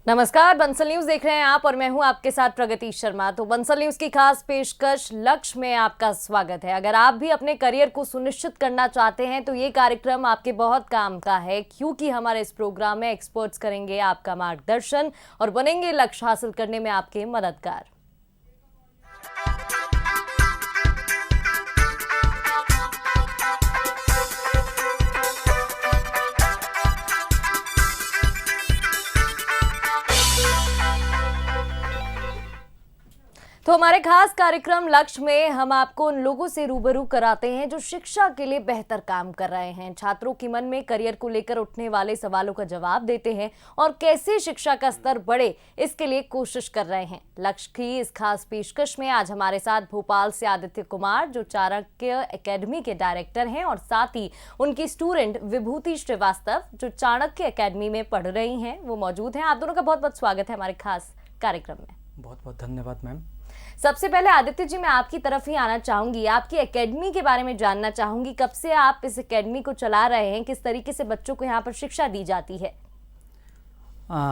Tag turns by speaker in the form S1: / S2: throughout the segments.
S1: नमस्कार, बंसल न्यूज देख रहे हैं आप और मैं हूं आपके साथ प्रगति शर्मा। तो बंसल न्यूज की खास पेशकश लक्ष्य में आपका स्वागत है। अगर आप भी अपने करियर को सुनिश्चित करना चाहते हैं तो ये कार्यक्रम आपके बहुत काम का है, क्योंकि हमारे इस प्रोग्राम में एक्सपर्ट्स करेंगे आपका मार्गदर्शन और बनेंगे लक्ष्य हासिल करने में आपके मददगार। तो हमारे खास कार्यक्रम लक्ष्य में हम आपको उन लोगों से रूबरू कराते हैं जो शिक्षा के लिए बेहतर काम कर रहे हैं, छात्रों के मन में करियर को लेकर उठने वाले सवालों का जवाब देते हैं और कैसे शिक्षा का स्तर बढ़े इसके लिए कोशिश कर रहे हैं। लक्ष्य की इस खास पेशकश में आज हमारे साथ भोपाल से आदित्य कुमार, जो चाणक्य एकेडमी के डायरेक्टर हैं, और साथ ही उनकी स्टूडेंट विभूति श्रीवास्तव, जो चाणक्य एकेडमी में पढ़ रही हैं, वो मौजूद हैं। आप दोनों का बहुत बहुत स्वागत है हमारे खास कार्यक्रम में।
S2: बहुत बहुत धन्यवाद मैम।
S1: सबसे पहले आदित्य जी, मैं आपकी तरफ ही आना चाहूंगी, आपकी एकेडमी के बारे में जानना चाहूंगी। कब से आप इस एकेडमी को चला रहे हैं, किस तरीके से बच्चों को यहाँ पर शिक्षा दी जाती है?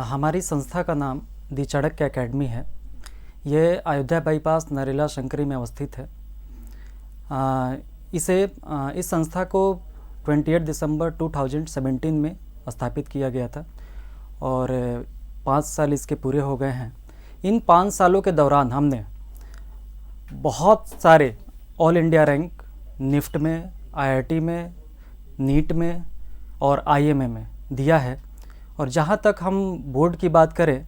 S2: हमारी संस्था का नाम दी चाणक्य एकेडमी है। ये अयोध्या बाईपास नरेला शंकरी में अवस्थित है। इस संस्था को 28 दिसंबर 2017 में स्थापित किया गया था और 5 साल इसके पूरे हो गए हैं। इन 5 सालों के दौरान हमने बहुत सारे ऑल इंडिया रैंक निफ्ट में, आईआईटी में, नीट में और आईएमए में दिया है। और जहाँ तक हम बोर्ड की बात करें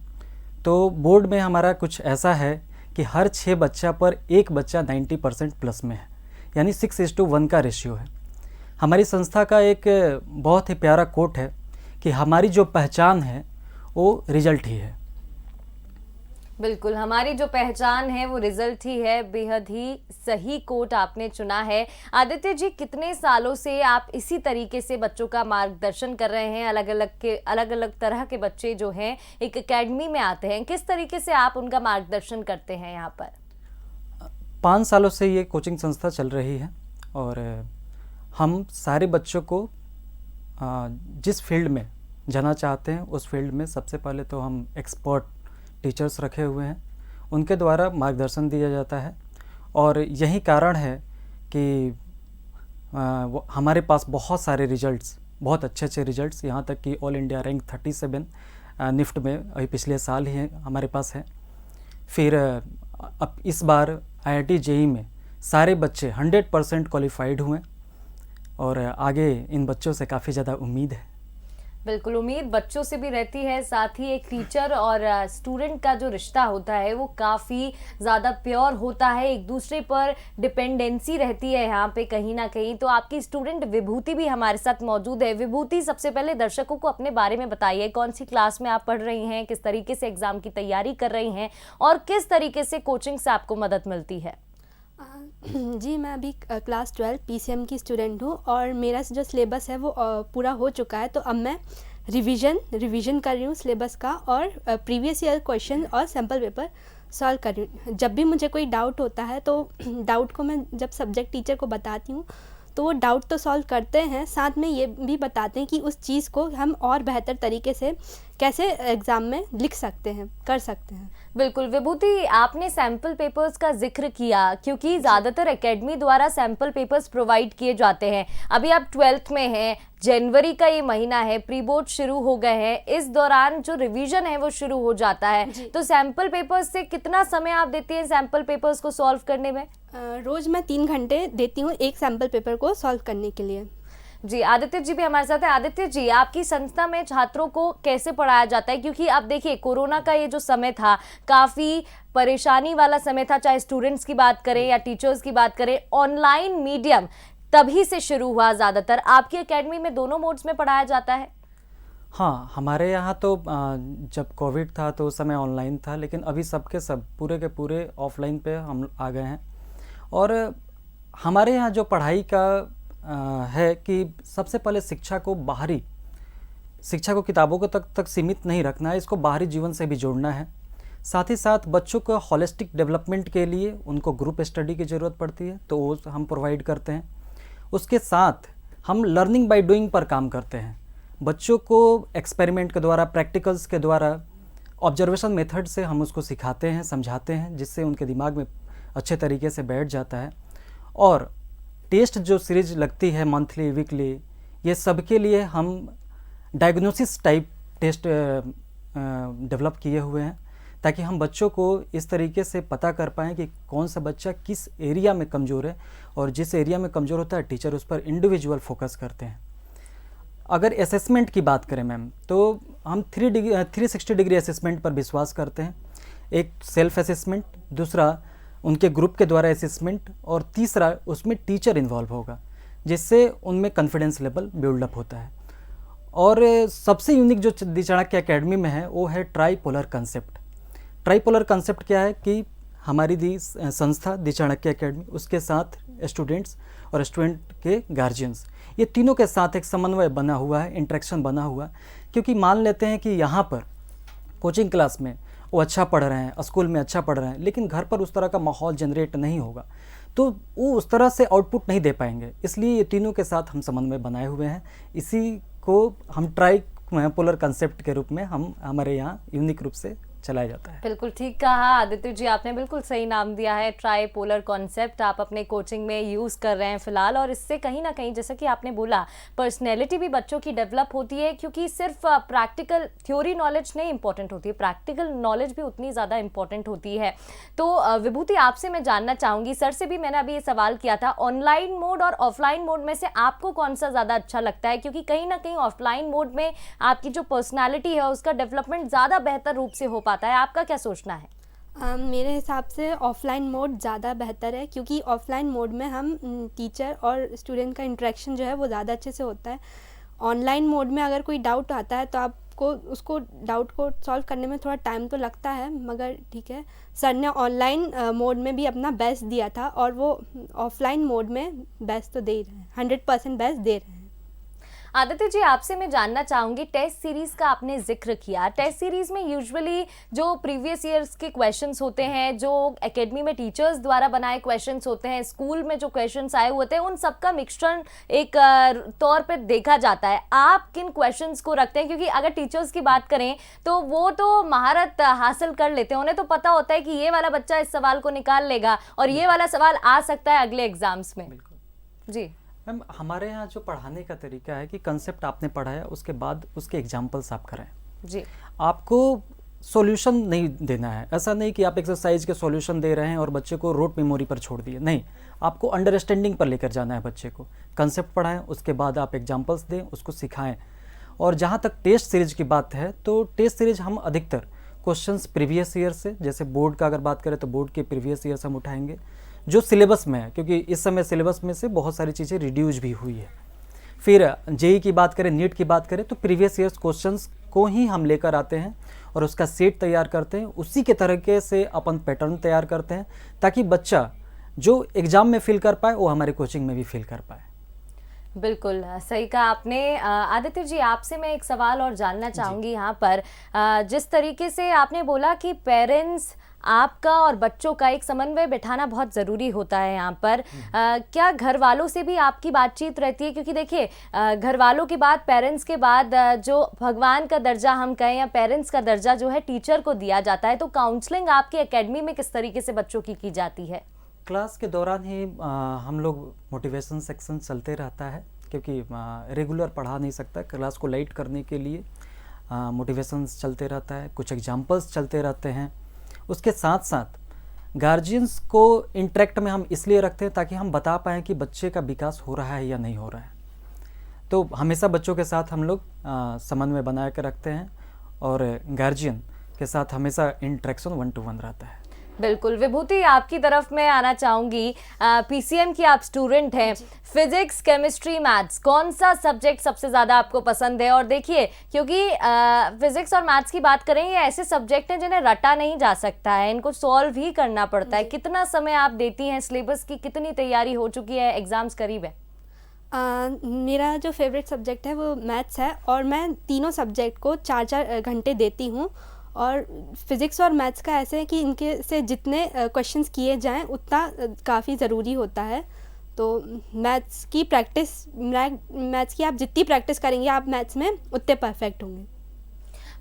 S2: तो बोर्ड में हमारा कुछ ऐसा है कि हर 6 बच्चा पर एक बच्चा 90% प्लस में है, यानी 6:1 का रेशियो है। हमारी संस्था का एक बहुत ही प्यारा कोट है कि हमारी जो पहचान है वो रिजल्ट ही है।
S1: बिल्कुल, हमारी जो पहचान है वो रिजल्ट ही है। बेहद ही सही कोट आपने चुना है। आदित्य जी, कितने सालों से आप इसी तरीके से बच्चों का मार्गदर्शन कर रहे हैं? अलग अलग तरह के बच्चे जो हैं एक एकेडमी में आते हैं, किस तरीके से आप उनका मार्गदर्शन करते हैं यहाँ पर?
S2: 5 सालों से ये कोचिंग संस्था चल रही है और हम सारे बच्चों को जिस फील्ड में जाना चाहते हैं उस फील्ड में सबसे पहले तो हम एक्सपर्ट टीचर्स रखे हुए हैं, उनके द्वारा मार्गदर्शन दिया जाता है। और यही कारण है कि हमारे पास बहुत सारे रिजल्ट्स, बहुत अच्छे रिजल्ट्स, यहाँ तक कि ऑल इंडिया रैंक 37 निफ्ट में अभी पिछले साल ही हमारे पास है। फिर अब इस बार आईआईटी जेईई में सारे बच्चे 100% क्वालिफाइड हुए और आगे इन बच्चों से काफ़ी ज़्यादा उम्मीद है।
S1: बिल्कुल, उम्मीद बच्चों से भी रहती है, साथ ही एक टीचर और स्टूडेंट का जो रिश्ता होता है वो काफ़ी ज़्यादा प्योर होता है, एक दूसरे पर डिपेंडेंसी रहती है यहाँ पे कहीं ना कहीं। तो आपकी स्टूडेंट विभूति भी हमारे साथ मौजूद है। विभूति, सबसे पहले दर्शकों को अपने बारे में बताइए, कौन सी क्लास में आप पढ़ रही हैं, किस तरीके से एग्ज़ाम की तैयारी कर रही हैं और किस तरीके से कोचिंग से आपको मदद मिलती है?
S3: जी, मैं अभी क्लास 12 पीसीएम की स्टूडेंट हूँ और मेरा जो सिलेबस है वो पूरा हो चुका है। तो अब मैं रिवीजन कर रही हूँ सिलेबस का और प्रीवियस ईयर क्वेश्चन और सैम्पल पेपर सॉल्व कर रही हूँ। जब भी मुझे कोई डाउट होता है तो डाउट को मैं जब सब्जेक्ट टीचर को बताती हूँ तो वो डाउट तो सॉल्व करते हैं, साथ में ये भी बताते हैं कि उस चीज़ को हम और बेहतर तरीके से कैसे एग्ज़ाम में लिख सकते हैं, कर सकते हैं।
S1: बिल्कुल विभूति, आपने सैंपल पेपर्स का जिक्र किया, क्योंकि ज़्यादातर एकेडमी द्वारा सैंपल पेपर्स प्रोवाइड किए जाते हैं। अभी आप 12th में हैं, जनवरी का ये महीना है, प्री बोर्ड शुरू हो गए हैं, इस दौरान जो रिवीजन है वो शुरू हो जाता है। तो सैंपल पेपर्स से कितना समय आप देती हैं सैंपल पेपर्स को सॉल्व करने में?
S3: रोज़ मैं 3 घंटे देती हूँ एक सैंपल पेपर को सॉल्व करने के लिए।
S1: जी, आदित्य जी भी हमारे साथ है। आदित्य जी, आपकी संस्था में छात्रों को कैसे पढ़ाया जाता है? क्योंकि आप देखिए, कोरोना का ये जो समय था काफ़ी परेशानी वाला समय था, चाहे स्टूडेंट्स की बात करें या टीचर्स की बात करें, ऑनलाइन मीडियम तभी से शुरू हुआ ज़्यादातर। आपकी एकेडमी में दोनों मोड्स में पढ़ाया जाता है?
S2: हाँ, हमारे यहाँ तो जब कोविड था तो उस समय ऑनलाइन था, लेकिन अभी सबके सब पूरे के पूरे ऑफलाइन पे हम आ गए हैं। और हमारे यहाँ जो पढ़ाई का है कि सबसे पहले शिक्षा को किताबों को तक सीमित नहीं रखना है, इसको बाहरी जीवन से भी जोड़ना है। साथ ही साथ बच्चों को होलिस्टिक डेवलपमेंट के लिए उनको ग्रुप स्टडी की ज़रूरत पड़ती है, तो वो हम प्रोवाइड करते हैं। उसके साथ हम लर्निंग बाय डूइंग पर काम करते हैं। बच्चों को एक्सपेरिमेंट के द्वारा, प्रैक्टिकल्स के द्वारा ऑब्जर्वेशन मेथड से हम उसको सिखाते हैं, समझाते हैं, जिससे उनके दिमाग में अच्छे तरीके से बैठ जाता है। और टेस्ट जो सीरीज लगती है मंथली, वीकली, ये सब के लिए हम डायग्नोसिस टाइप टेस्ट डेवलप किए हुए हैं, ताकि हम बच्चों को इस तरीके से पता कर पाएँ कि कौन सा बच्चा किस एरिया में कमज़ोर है, और जिस एरिया में कमज़ोर होता है टीचर उस पर इंडिविजुअल फोकस करते हैं। अगर असेसमेंट की बात करें मैम, तो हम 360 डिग्री असेसमेंट पर विश्वास करते हैं। एक सेल्फ असेसमेंट, दूसरा उनके ग्रुप के द्वारा असेसमेंट, और तीसरा उसमें टीचर इन्वॉल्व होगा, जिससे उनमें कॉन्फिडेंस लेवल बिल्डअप होता है। और सबसे यूनिक जो दी चाणक्य एकेडमी में है वो है ट्राईपोलर कंसेप्ट। ट्राईपोलर कंसेप्ट क्या है कि हमारी दी संस्था दी चाणक्य एकेडमी, उसके साथ स्टूडेंट्स और स्टूडेंट के गार्जियंस, ये तीनों के साथ एक समन्वय बना हुआ है, इंटरेक्शन बना हुआ। क्योंकि मान लेते हैं कि यहाँ पर कोचिंग क्लास में वो अच्छा पढ़ रहे हैं, स्कूल में अच्छा पढ़ रहे हैं, लेकिन घर पर उस तरह का माहौल जनरेट नहीं होगा, तो वो उस तरह से आउटपुट नहीं दे पाएंगे। इसलिए ये तीनों के साथ हम समन्वय बनाए हुए हैं। इसी को हम ट्राईपोलर कंसेप्ट के रूप में हम हमारे यहाँ यूनिक रूप से चलाया जाता है।
S1: बिल्कुल ठीक कहा आदित्य जी, आपने बिल्कुल सही नाम दिया है। ट्राईपोलर कॉन्सेप्ट आप अपने कोचिंग में यूज़ कर रहे हैं फिलहाल, और इससे कहीं ना कहीं जैसा कि आपने बोला पर्सनैलिटी भी बच्चों की डेवलप होती है, क्योंकि सिर्फ प्रैक्टिकल थ्योरी नॉलेज नहीं इंपॉर्टेंट होती है, प्रैक्टिकल नॉलेज भी उतनी ज़्यादा इंपॉर्टेंट होती है। तो विभूति, आपसे मैं जानना चाहूँगी, सर से भी मैंने अभी ये सवाल किया था, ऑनलाइन मोड और ऑफलाइन मोड में से आपको कौन सा ज़्यादा अच्छा लगता है? क्योंकि कहीं ना कहीं ऑफलाइन मोड में आपकी जो पर्सनैलिटी है उसका डेवलपमेंट ज़्यादा बेहतर रूप से हो पाता है। आपका क्या सोचना है?
S3: मेरे हिसाब से ऑफ़लाइन मोड ज़्यादा बेहतर है, क्योंकि ऑफ़लाइन मोड में हम टीचर और स्टूडेंट का इंटरेक्शन जो है वो ज़्यादा अच्छे से होता है। ऑनलाइन मोड में अगर कोई डाउट आता है तो आपको उसको डाउट को सॉल्व करने में थोड़ा टाइम तो लगता है, मगर ठीक है, सर ने ऑनलाइन मोड में भी अपना बेस्ट दिया था, और वो ऑफ़लाइन मोड में बेस्ट तो दे ही रहे हैं, 100% बेस्ट दे रहे हैं।
S1: आदित्य जी, आपसे मैं जानना चाहूँगी, टेस्ट सीरीज़ का आपने जिक्र किया। टेस्ट सीरीज़ में यूजुअली जो प्रीवियस ईयर्स के क्वेश्चंस होते हैं, जो एकेडमी में टीचर्स द्वारा बनाए क्वेश्चंस होते हैं, स्कूल में जो क्वेश्चंस आए होते हैं, उन सबका मिक्सचर एक तौर पे देखा जाता है। आप किन क्वेश्चंस को रखते हैं? क्योंकि अगर टीचर्स की बात करें तो वो तो महारत हासिल कर लेते हैं, उन्हें तो पता होता है कि ये वाला बच्चा इस सवाल को निकाल लेगा और ये वाला सवाल आ सकता है अगले एग्जाम्स में। जी
S2: मैम, हमारे यहाँ जो पढ़ाने का तरीका है कि कंसेप्ट आपने पढ़ाया, उसके बाद उसके एग्जाम्पल्स आप कराएं।
S1: जी,
S2: आपको सॉल्यूशन नहीं देना है। ऐसा नहीं कि आप एक्सरसाइज के सॉल्यूशन दे रहे हैं और बच्चे को रोट मेमोरी पर छोड़ दिए, नहीं, आपको अंडरस्टैंडिंग पर लेकर जाना है बच्चे को। कंसेप्ट पढ़ाएं, उसके बाद आप एग्जाम्पल्स दें, उसको सिखाएं। और जहाँ तक टेस्ट सीरीज की बात है, तो टेस्ट सीरीज हम अधिकतर क्वेश्चंस प्रीवियस ईयर से, जैसे बोर्ड का अगर बात करें तो बोर्ड के प्रीवियस ईयर से हम उठाएंगे, जो सिलेबस में है, क्योंकि इस समय सिलेबस में से बहुत सारी चीज़ें रिड्यूज भी हुई है। फिर जेई की बात करें, नीट की बात करें, तो प्रीवियस ईयर्स क्वेश्चंस को ही हम लेकर आते हैं और उसका सेट तैयार करते हैं, उसी के तरीके से अपन पैटर्न तैयार करते हैं, ताकि बच्चा जो एग्ज़ाम में फिल कर पाए वो हमारे कोचिंग में भी फिल कर पाए।
S1: बिल्कुल सही कहा आपने। आदित्य जी, आपसे मैं एक सवाल और जानना चाहूँगी यहाँ पर। जिस तरीके से आपने बोला कि पेरेंट्स, आपका और बच्चों का एक समन्वय बिठाना बहुत ज़रूरी होता है यहाँ पर, क्या घर वालों से भी आपकी बातचीत रहती है? क्योंकि देखिए, घर वालों के बाद, पेरेंट्स के बाद जो भगवान का दर्जा हम कहें या पेरेंट्स का दर्जा जो है टीचर को दिया जाता है, तो काउंसलिंग आपकी एकेडमी में किस तरीके से बच्चों की जाती है?
S2: क्लास के दौरान ही हम लोग मोटिवेशन सेक्शन चलते रहता है, क्योंकि रेगुलर पढ़ा नहीं सकता। क्लास को लाइट करने के लिए मोटिवेशन चलते रहता है, कुछ एग्जाम्पल्स चलते रहते हैं। उसके साथ साथ गार्जियंस को इंटरेक्ट में हम इसलिए रखते हैं ताकि हम बता पाएँ कि बच्चे का विकास हो रहा है या नहीं हो रहा है। तो हमेशा बच्चों के साथ हम लोग समन्वय बना के रखते हैं, और गार्जियन के साथ हमेशा इंटरेक्शन 1-to-1 रहता है।
S1: बिल्कुल। विभूति, आपकी तरफ मैं आना चाहूँगी। पीसीएम की आप स्टूडेंट हैं, फिजिक्स, केमिस्ट्री, मैथ्स, कौन सा सब्जेक्ट सबसे ज़्यादा आपको पसंद है? और देखिए, क्योंकि फिजिक्स और मैथ्स की बात करें, ये ऐसे सब्जेक्ट हैं जिन्हें रटा नहीं जा सकता है, इनको सॉल्व ही करना पड़ता है। कितना समय आप देती हैं? सिलेबस की कितनी तैयारी हो चुकी है? एग्ज़ाम्स करीब है।
S3: मेरा जो फेवरेट सब्जेक्ट है वो मैथ्स है, और मैं तीनों सब्जेक्ट को 4-4 घंटे देती हूँ। और फिज़िक्स और मैथ्स का ऐसे है कि इनके से जितने क्वेश्चंस किए जाएं उतना काफ़ी ज़रूरी होता है। तो मैथ्स की आप जितनी प्रैक्टिस करेंगे, आप मैथ्स में उतने परफेक्ट होंगे।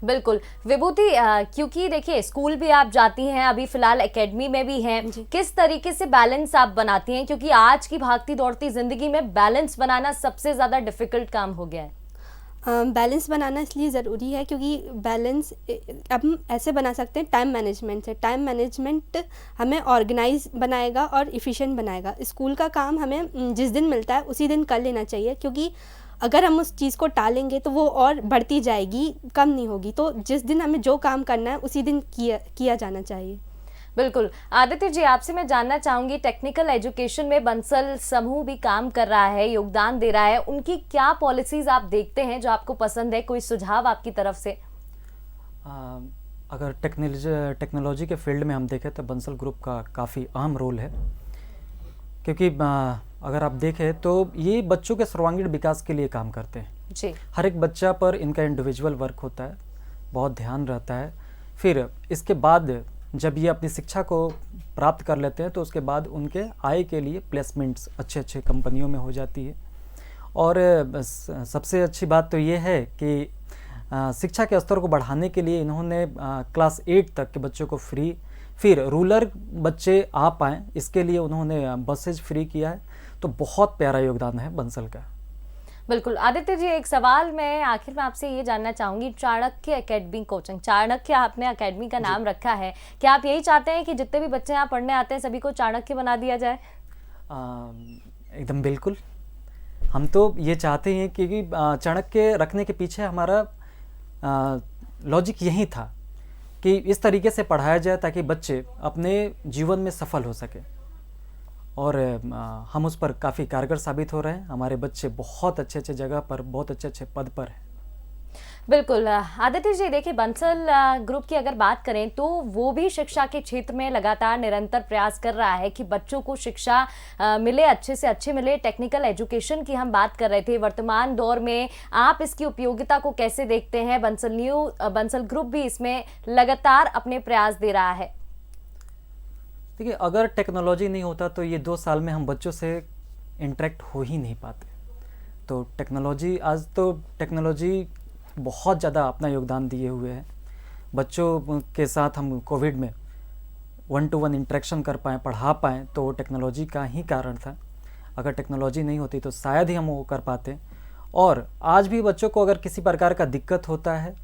S1: बिल्कुल विभूति, क्योंकि देखिए स्कूल भी आप जाती हैं, अभी फिलहाल एकेडमी में भी हैं, किस तरीके से बैलेंस आप बनाती हैं, क्योंकि आज की भागती दौड़ती जिंदगी में बैलेंस बनाना सबसे ज़्यादा डिफिकल्ट काम हो गया है।
S3: बैलेंस बनाना इसलिए ज़रूरी है क्योंकि बैलेंस अब हम ऐसे बना सकते हैं टाइम मैनेजमेंट से। टाइम मैनेजमेंट हमें ऑर्गेनाइज बनाएगा और इफ़िशिएंट बनाएगा। स्कूल का काम हमें जिस दिन मिलता है उसी दिन कर लेना चाहिए, क्योंकि अगर हम उस चीज़ को टालेंगे तो वो और बढ़ती जाएगी, कम नहीं होगी। तो जिस दिन हमें जो काम करना है उसी दिन किया जाना चाहिए।
S1: बिल्कुल। आदित्य जी, आपसे मैं जानना चाहूंगी, टेक्निकल एजुकेशन में बंसल समूह भी काम कर रहा है, योगदान दे रहा है, उनकी क्या पॉलिसीज आप देखते हैं जो आपको पसंद है? कोई सुझाव आपकी तरफ से?
S2: अगर टेक्नोलॉजी के फील्ड में हम देखें तो बंसल ग्रुप का काफ़ी अहम रोल है, क्योंकि अगर आप देखें तो ये बच्चों के सर्वांगीण विकास के लिए काम करते हैं
S1: जी।
S2: हर एक बच्चा पर इनका इंडिविजुअल वर्क होता है, बहुत ध्यान रहता है। फिर इसके बाद जब ये अपनी शिक्षा को प्राप्त कर लेते हैं तो उसके बाद उनके आय के लिए प्लेसमेंट्स अच्छे अच्छे कंपनियों में हो जाती है। और सबसे अच्छी बात तो ये है कि शिक्षा के स्तर को बढ़ाने के लिए इन्होंने क्लास 8 तक के बच्चों को फ्री, फिर रूरल बच्चे आ पाएँ इसके लिए उन्होंने बसेज फ्री किया है। तो बहुत प्यारा योगदान है बंसल का।
S1: बिल्कुल। आदित्य जी, एक सवाल मैं आखिर में आपसे ये जानना चाहूंगी, चाणक्य एकेडमी कोचिंग, चाणक्य आपने एकेडमी का नाम रखा है, क्या आप यही चाहते हैं कि जितने भी बच्चे यहाँ पढ़ने आते हैं सभी को चाणक्य बना दिया जाए?
S2: एकदम बिल्कुल। हम तो ये चाहते हैं क्योंकि चाणक्य रखने के पीछे हमारा लॉजिक यही था कि इस तरीके से पढ़ाया जाए ताकि बच्चे अपने जीवन में सफल हो सके, और हम उस पर काफ़ी कारगर साबित हो रहे हैं। हमारे बच्चे बहुत अच्छे अच्छे जगह पर, बहुत अच्छे अच्छे पद पर हैं।
S1: बिल्कुल। आदित्य जी, देखिए बंसल ग्रुप की अगर बात करें तो वो भी शिक्षा के क्षेत्र में लगातार निरंतर प्रयास कर रहा है कि बच्चों को शिक्षा मिले, अच्छे से अच्छे मिले। टेक्निकल एजुकेशन की हम बात कर रहे थे, वर्तमान दौर में आप इसकी उपयोगिता को कैसे देखते हैं? बंसल ग्रुप भी इसमें लगातार अपने प्रयास दे रहा है।
S2: देखिए, अगर टेक्नोलॉजी नहीं होता तो ये 2 साल में हम बच्चों से इंटरेक्ट हो ही नहीं पाते। तो टेक्नोलॉजी बहुत ज़्यादा अपना योगदान दिए हुए है। बच्चों के साथ हम कोविड में 1-to-1 इंटरेक्शन कर पाएँ, पढ़ा पाएँ, तो टेक्नोलॉजी का ही कारण था। अगर टेक्नोलॉजी नहीं होती तो शायद ही हम वो कर पाते। और आज भी बच्चों को अगर किसी प्रकार का दिक्कत होता है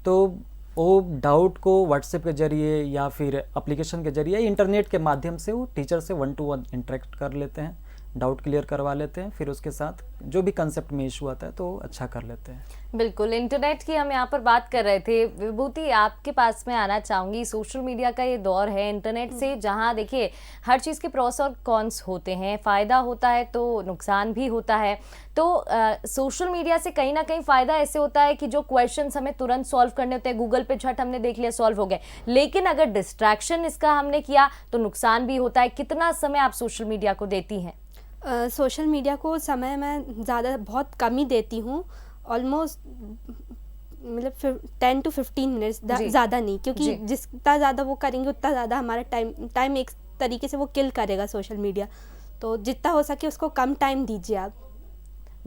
S2: तो वो डाउट को व्हाट्सएप के जरिए या फिर एप्लीकेशन के जरिए, इंटरनेट के माध्यम से वो टीचर से 1-to-1 इंटरेक्ट कर लेते हैं, डाउट क्लियर करवा लेते हैं, फिर उसके साथ जो भी कंसेप्ट में इशू आता है तो अच्छा कर लेते हैं।
S1: बिल्कुल। इंटरनेट की हम यहाँ पर बात कर रहे थे। विभूति, आपके पास में आना चाहूँगी, सोशल मीडिया का ये दौर है, इंटरनेट से जहाँ देखिए हर चीज़ के प्रोस और कॉन्स होते हैं, फ़ायदा होता है तो नुकसान भी होता है। तो सोशल मीडिया से कहीं ना कहीं फ़ायदा ऐसे होता है कि जो क्वेश्चंस हमें तुरंत सॉल्व करने होते हैं, गूगल पे झट हमने देख लिया, सॉल्व हो गए। लेकिन अगर डिस्ट्रैक्शन इसका हमने किया तो नुकसान भी होता है। कितना समय आप सोशल मीडिया को देती हैं?
S3: सोशल मीडिया को समय मैं बहुत कम ही देती हूँ, ऑलमोस्ट मतलब 10 to 15 मिनट्स, ज़्यादा नहीं, क्योंकि जितना ज़्यादा वो करेंगे उतना ज़्यादा हमारा टाइम एक तरीके से वो किल करेगा सोशल मीडिया। तो जितना हो सके उसको कम टाइम दीजिए आप।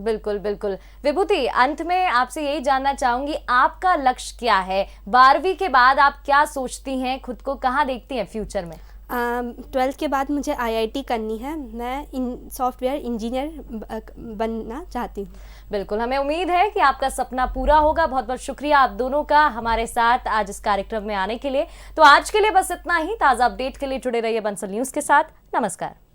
S1: बिल्कुल बिल्कुल। विभूति, अंत में आपसे यही जानना चाहूँगी, आपका लक्ष्य क्या है? 12वीं के बाद आप क्या सोचती हैं, खुद को कहाँ देखती हैं फ्यूचर में?
S3: 12th के बाद मुझे IIT करनी है। मैं सॉफ्टवेयर इंजीनियर बनना चाहती हूँ।
S1: बिल्कुल, हमें उम्मीद है कि आपका सपना पूरा होगा। बहुत बहुत शुक्रिया आप दोनों का हमारे साथ आज इस कार्यक्रम में आने के लिए। तो आज के लिए बस इतना ही। ताज़ा अपडेट के लिए जुड़े रहिए बंसल न्यूज़ के साथ। नमस्कार।